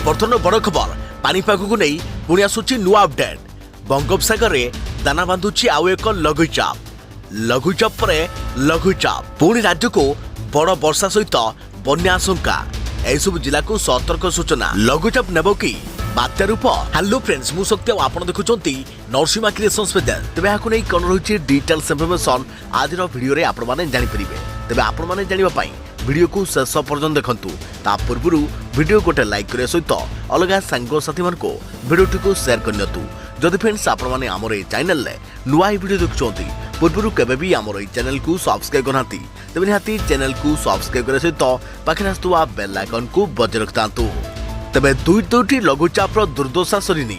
बर्तमान बड़ खबर पानीपाग को नहीं पुणी आसुची नुआ अपडेट। बंगोपसागर में दाना बांधुची आउ एक लघुचाप पर लघुचाप पुणी राज्य को बड़ वर्षा सहित बन्या आशंका। एसबू जिला को सतर्क सूचना लघुचाप नेब कि बात्या रूप। हेलो फ्रेंड्स मु शक्ति आपन देखुचंती नरसिम्हा क्रिएशंस पेज। तबे याकु नै कोन रहिछि डिटेल्स इन्फॉर्मेशन आज रो वीडियो रे आपण माने जानि परिबे। तबे आपण माने जानिबा पई वीडियो को शेष पर्यंत देखंतु। ता पूर्वरु वीडियो गोटे लाइक करे सहित अलगा सांगो साथी मन को वीडियो को शेयर करनियतु। जदि फ्रेंड्स आपण माने हमर ए चैनल ले नुआ वीडियो देखुचंती पूर्वरु केबे भी हमर ए चैनल को सब्सक्राइब करनाती तबे निहाती चैनल को सब्सक्राइब करे सहित पाखरे आस्तुवा बेल आइकन को बजाय रखतांतु। तबे दुईटी लघुचाप दुर्दशा सरीनी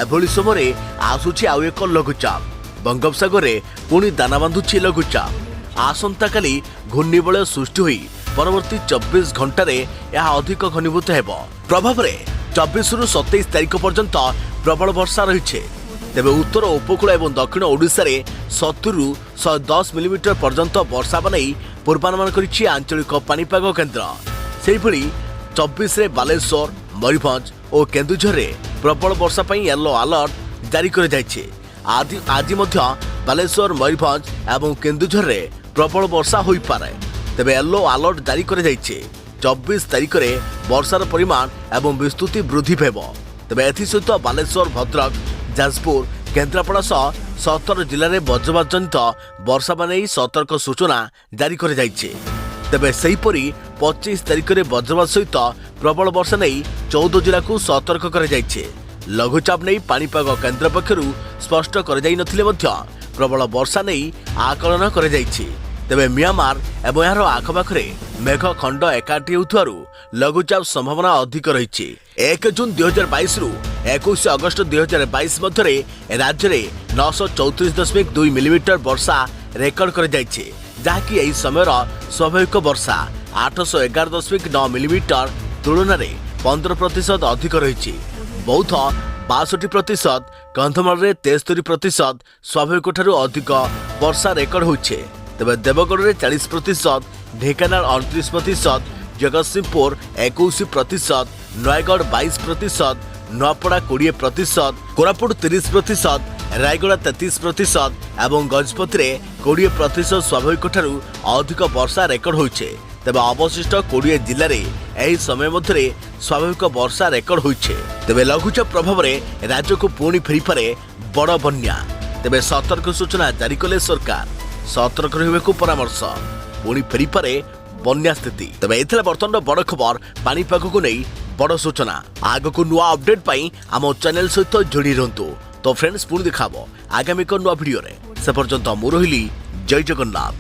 एभली समय आसुची आउ एक लघुचाप। बंगोपसागर में पुणी दाना बांधुची लघुचाप। आसंता काली घूर्णिबलय सृष्टि होई परवर्ती 24 घंटे यह अधिक घनीभूत हेब। प्रभाव में 24 रु 27 तारिख पर्यंत प्रबल वर्षा रही। तेबे उत्तर उपकूल एवं दक्षिण ओडिशा रे 70 रु 110 मिलीमीटर पर्यंत वर्षा बनाई पूर्वानुमान करिछि आंचलिक पानीपाग केन्द्र। सेहिभଳି 24 रे बालेश्वर मयूरभंज और केन्दुझर रे प्रबल वर्षा पई येलो अलर्ट जारी कर जायछि। आज बालेश्वर मयूरभंज एवं केन्दुझर रे प्रबल वर्षा होई पारे। तेबे येलो अलर्ट जारी कर जायछि। 24 तारिख रे वर्षार परिमाण एवं विस्तृति वृद्धि पेब। तेबे एथि सहित बालेश्वर भद्रक जाजपुर केन्द्रापड़ा सह 17 जिले में वज्रपात जनित वर्षा बनै सतर्क सूचना जारी कर जायछि। तेबे सेहीपरि 25 तारिख में वज्रपात सहित प्रबल वर्षा नहीं 14 जिला को सतर्क कर जायछि। लघुचाप नहीं पानीपाग केन्द्र पक्षरु स्पष्ट कर जाई नथिले मध्य प्रबल वर्षा नहीं आकलन कर जायछि। तेबे म्यांमार एवं यार आखपाखरे मेघ खंड एकाठी होथारु लघुचाप संभावना अधिक रही। 1 जून 2022 रु 21 अगस्त 2022 मध्य राज्य में 934.2 मिलीमीटर वर्षा रेकर्ड कर जायछि, जहाँकि यही समय स्वाभाविक वर्षा 811.9 मिलीमीटर तुलन में 15% अधिक रही। बौद्ध 62%, कंधमाल में 73% स्वाभाविक ठारू अधिक वर्षा रेकर्ड होइछे। तेबे देवगढ़ में 40%, ढेंकानाल 29%, जगतसिंहपुर 21%, नयगढ़ 22%, नुआपड़ा 20%, कोरापुट 30%, रायगड़ा 33% एवं गजपति में 20% स्वाभाविक ठारू अधिक वर्षा रेकर्ड होइछे। तेबे अवशिष्ट 20 जिले में यही समय मध्य स्वाभाविक वर्षा रेकर्ड होइछे। तेबे लघुचाप प्रभाव में राज्य को पुणी फेरी पारे बड़ बन्या। तेबे सतर्क सूचना जारी कले सरकार। सतर्क रहबेकु परामर्श। पुणी फेरी पारे बन्या स्थिति। तबे एथले बर्तमान बड़ खबर पानीपाग को नहीं बड़ सूचना। आग को नुआ अपडेट पाई आम चैनल सहित जोड़ी रहंतु। तो फ्रेंड्स पुणी देखाबो आगामी को नुआ वीडियो रे। से पर्यंत मु रहिली जय जगन्नाथ।